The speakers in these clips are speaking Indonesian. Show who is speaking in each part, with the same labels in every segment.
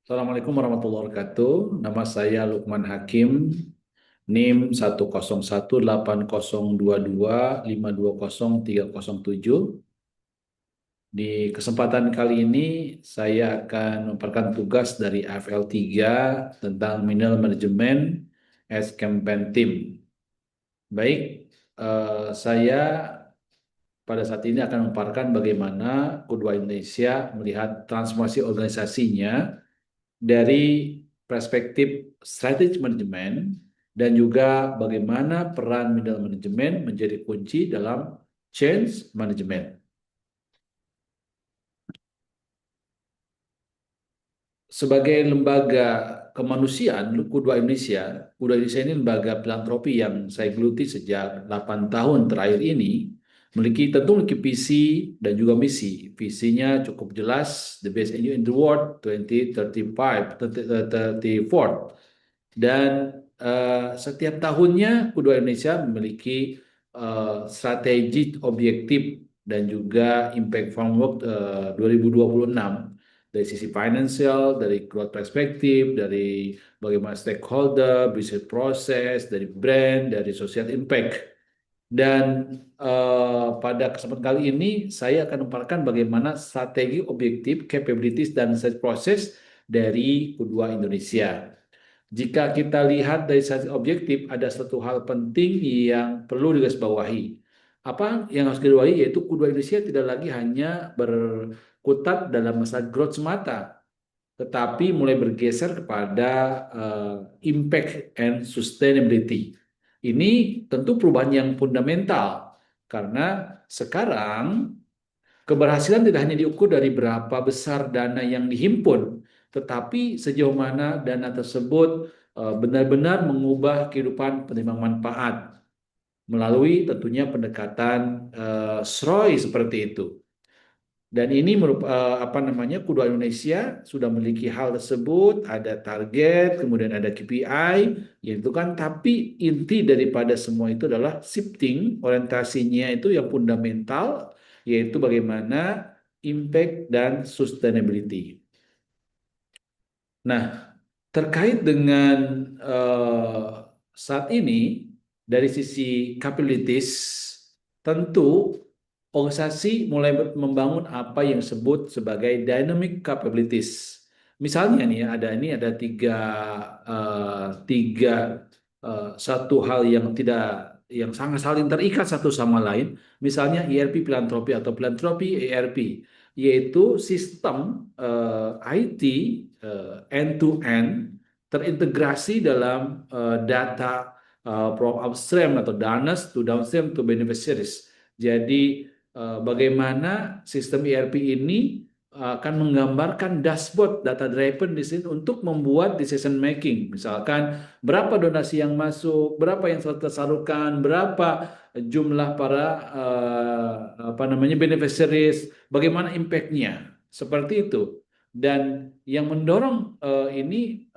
Speaker 1: Assalamualaikum warahmatullahi wabarakatuh. Nama saya Lukman Hakim, NIM 101808225203007. Di kesempatan kali ini saya akan memperkenalkan tugas dari AFL 3 tentang Mineral Management as Campaign Team. Baik, saya pada saat ini akan memaparkan bagaimana kedua Indonesia melihat transformasi organisasinya dari perspektif strategic management dan juga bagaimana peran middle management menjadi kunci dalam change management. Sebagai lembaga kemanusiaan, Kuda Indonesia ini lembaga filantropi yang saya geluti sejak 8 tahun terakhir ini, memiliki visi dan juga misi. Visinya cukup jelas, the best NGO in the world 2035, 34. Dan setiap tahunnya Kuda Indonesia memiliki strategi objektif dan juga impact framework 2026 dari sisi financial, dari growth perspektif, dari bagaimana stakeholder, business process, dari brand, dari social impact. Dan pada kesempatan kali ini saya akan memaparkan bagaimana strategi objektif, capabilities, dan research process dari kedua Indonesia. Jika kita lihat dari sisi objektif, ada satu hal penting yang perlu digarisbawahi. Apa yang harus digarisbawahi yaitu kedua Indonesia tidak lagi hanya berkutat dalam masalah growth semata, tetapi mulai bergeser kepada impact and sustainability. Ini tentu perubahan yang fundamental karena sekarang keberhasilan tidak hanya diukur dari berapa besar dana yang dihimpun, tetapi sejauh mana dana tersebut benar-benar mengubah kehidupan penerima manfaat melalui tentunya pendekatan SROI seperti itu. Dan ini apa namanya, kedua Indonesia sudah memiliki hal tersebut, ada target, kemudian ada KPI, yaitu kan. Tapi inti daripada semua itu adalah shifting orientasinya itu yang fundamental, yaitu bagaimana impact dan sustainability. Nah, terkait dengan eh, saat ini dari sisi capabilities, tentu organisasi mulai membangun apa yang disebut sebagai dynamic capabilities. Misalnya nih ya, ada tiga satu hal yang sangat saling terikat satu sama lain. Misalnya ERP filantropi atau filantropi ERP, yaitu sistem IT end to end terintegrasi dalam data from upstream atau donors to downstream to beneficiaries. Jadi bagaimana sistem ERP ini akan menggambarkan dashboard data driven di sini untuk membuat decision making. Misalkan berapa donasi yang masuk, berapa yang tersalurkan, berapa jumlah para apa namanya beneficiaries, bagaimana impact-nya. Seperti itu. Dan yang mendorong ini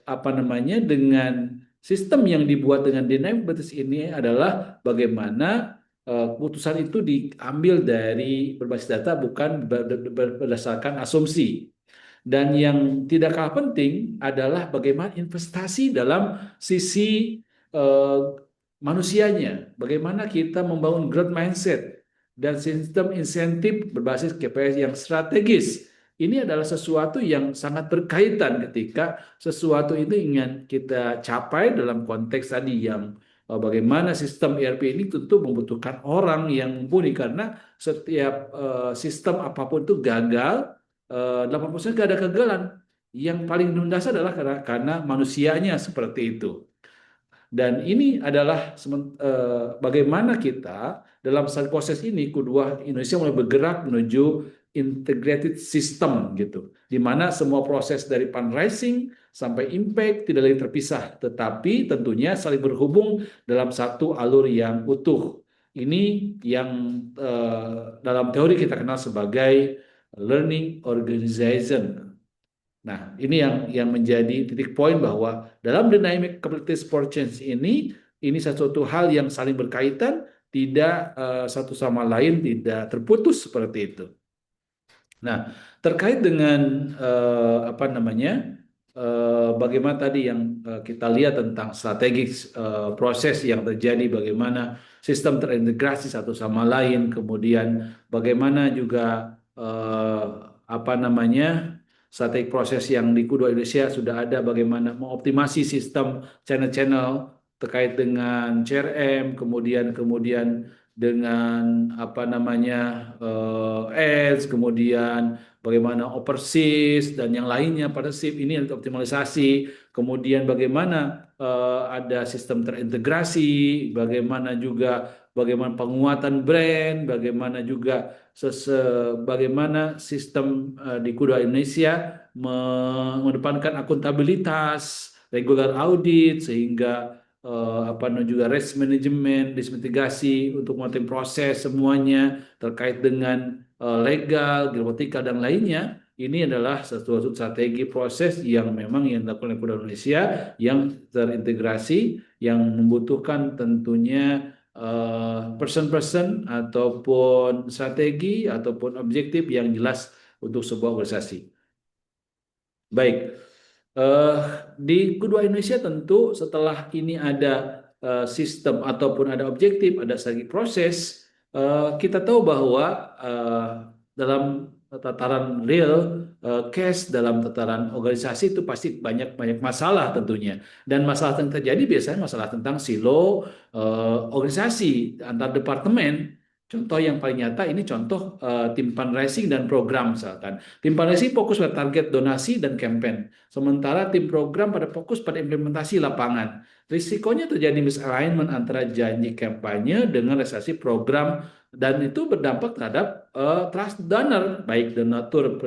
Speaker 1: apa namanya dengan sistem yang dibuat dengan dynamic basis ini adalah bagaimana keputusan itu diambil dari berbasis data bukan berdasarkan asumsi. Dan yang tidak kalah penting adalah bagaimana investasi dalam sisi eh, manusianya. Bagaimana kita membangun growth mindset dan sistem insentif berbasis KPI yang strategis. Ini adalah sesuatu yang sangat berkaitan ketika sesuatu itu ingin kita capai dalam konteks tadi yang bagaimana sistem ERP ini tentu membutuhkan orang yang mumpuni karena setiap sistem apapun itu gagal, 80% gak ada kegagalan. Yang paling mendasar adalah karena manusianya seperti itu. Dan ini adalah bagaimana kita dalam proses ini kedua Indonesia mulai bergerak menuju integrated system gitu, di mana semua proses dari fundraising sampai impact tidak lagi terpisah, tetapi tentunya saling berhubung dalam satu alur yang utuh. Ini yang dalam teori kita kenal sebagai learning organization. Nah, ini yang menjadi titik poin bahwa dalam dynamic capabilities for change ini satu hal yang saling berkaitan, tidak satu sama lain tidak terputus seperti itu. Nah, terkait dengan apa namanya, bagaimana tadi yang kita lihat tentang strategis proses yang terjadi, bagaimana sistem terintegrasi satu sama lain, kemudian bagaimana juga apa namanya strategi proses yang di Kudu Indonesia sudah ada, bagaimana mengoptimasi sistem channel-channel terkait dengan CRM, kemudian kemudian dengan apa namanya ads, kemudian bagaimana overseas dan yang lainnya pada SIP ini untuk optimalisasi, kemudian bagaimana ada sistem terintegrasi, bagaimana juga bagaimana penguatan brand, bagaimana juga bagaimana sistem di Kuda Indonesia mengedepankan akuntabilitas, regular audit sehingga apa namanya juga risk management, risk mitigasi untuk monitoring proses semuanya terkait dengan legal, geopolitika dan lainnya. Ini adalah suatu strategi proses yang memang yang dilakukan oleh Kuda Indonesia yang terintegrasi, yang membutuhkan tentunya person-person ataupun strategi ataupun objektif yang jelas untuk sebuah organisasi. Baik, eh, di kedua Indonesia tentu setelah ini ada sistem ataupun ada objektif, ada strategi proses, kita tahu bahwa dalam tataran real, cash dalam tataran organisasi itu pasti banyak banyak masalah tentunya. Dan masalah yang terjadi biasanya masalah tentang silo organisasi antar departemen. Contoh yang paling nyata ini contoh tim fundraising dan program misalkan. Tim fundraising fokus pada target donasi dan campaign. Sementara tim program pada fokus pada implementasi lapangan. Risikonya terjadi misalignment antara janji kampanye dengan realisasi program dan itu berdampak terhadap trust donor, baik donatur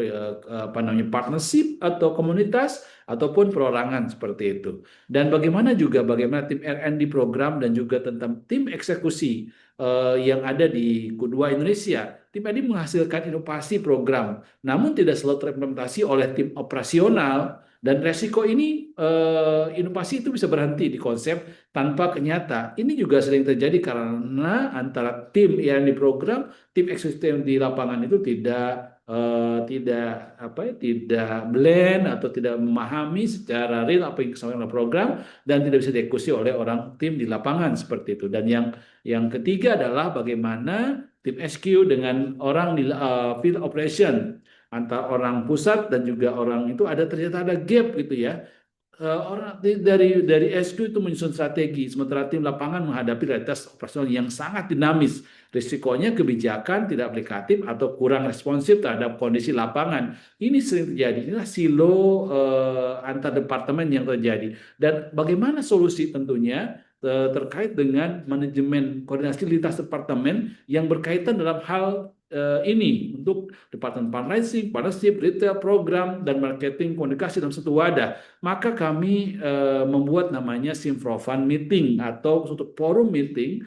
Speaker 1: apa namanya partnership atau komunitas ataupun perorangan seperti itu. Dan bagaimana tim R&D program dan juga tentang tim eksekusi yang ada di Kedua Indonesia. Tim R&D menghasilkan inovasi program, namun tidak selalu terimplementasi oleh tim operasional dan resiko ini inovasi itu bisa berhenti di konsep tanpa kenyata. Ini juga sering terjadi karena antara tim yang di program, tim eksekutif di lapangan itu tidak apa ya, tidak blend atau tidak memahami secara real apa yang disampaikan oleh program dan tidak bisa dieksekusi oleh orang tim di lapangan seperti itu. Dan yang ketiga adalah bagaimana tim SQ dengan orang di field operation antara orang pusat dan juga orang itu ternyata ada gap gitu ya. Orang dari SQ itu menyusun strategi, sementara tim lapangan menghadapi realitas operasional yang sangat dinamis. Risikonya kebijakan tidak aplikatif atau kurang responsif terhadap kondisi lapangan. Ini sering terjadi. Inilah silo antar departemen yang terjadi. Dan bagaimana solusi tentunya terkait dengan manajemen koordinasi lintas departemen yang berkaitan dalam hal ini untuk departemen fundraising, partnership, retail, program, dan marketing komunikasi dalam satu wadah. Maka kami membuat namanya Simprofan Meeting atau suatu forum meeting,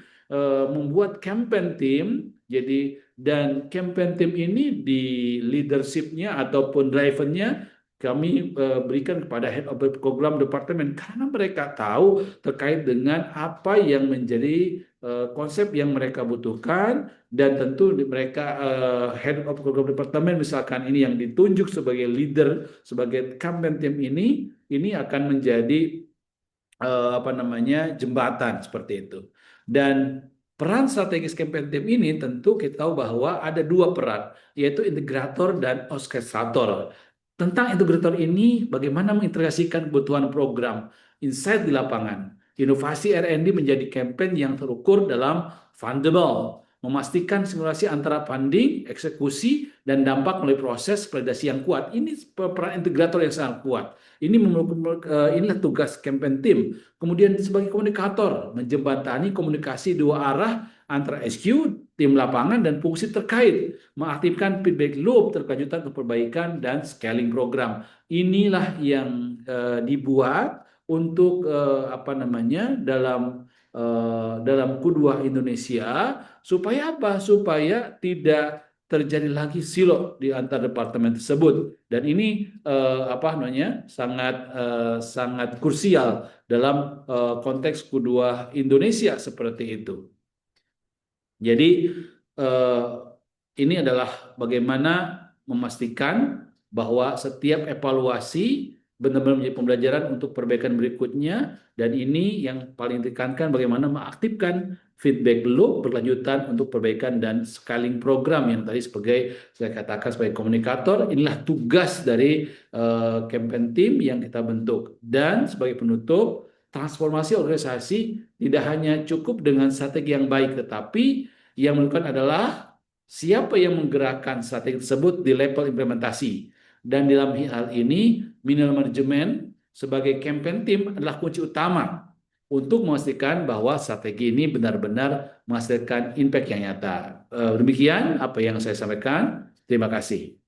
Speaker 1: membuat campaign team. Jadi dan campaign team ini di leadershipnya ataupun drivernya kami berikan kepada head of program departemen karena mereka tahu terkait dengan apa yang menjadi konsep yang mereka butuhkan dan tentu mereka head of program departemen misalkan ini yang ditunjuk sebagai leader sebagai campaign team ini akan menjadi apa namanya jembatan seperti itu. Dan peran strategis campaign team ini tentu kita tahu bahwa ada dua peran, yaitu integrator dan orkestrator. Tentang integrator ini, bagaimana mengintegrasikan kebutuhan program insight di lapangan. Inovasi R&D menjadi campaign yang terukur dalam fundable, memastikan simulasi antara funding, eksekusi, dan dampak melalui proses validasi yang kuat. Ini peran integrator yang sangat kuat. Inilah tugas campaign team. Kemudian sebagai komunikator, menjembatani komunikasi dua arah antara SQ, tim lapangan, dan fungsi terkait, mengaktifkan feedback loop, terkejutan untuk perbaikan, dan scaling program. Inilah yang dibuat untuk apa namanya dalam Q2 Indonesia supaya apa? Supaya tidak terjadi lagi silo di antar departemen tersebut dan ini apa namanya sangat krusial dalam konteks Q2 Indonesia seperti itu. Jadi eh, ini adalah bagaimana memastikan bahwa setiap evaluasi benar-benar menjadi pembelajaran untuk perbaikan berikutnya, dan ini yang paling ditekankan bagaimana mengaktifkan feedback loop berlanjutan untuk perbaikan dan scaling program yang tadi sebagai saya katakan sebagai komunikator, inilah tugas dari campaign team yang kita bentuk. Dan sebagai penutup, transformasi organisasi tidak hanya cukup dengan strategi yang baik, tetapi yang menentukan adalah siapa yang menggerakkan strategi tersebut di level implementasi. Dan dalam hal ini, middle management sebagai campaign team adalah kunci utama untuk memastikan bahwa strategi ini benar-benar menghasilkan impact yang nyata. Demikian apa yang saya sampaikan. Terima kasih.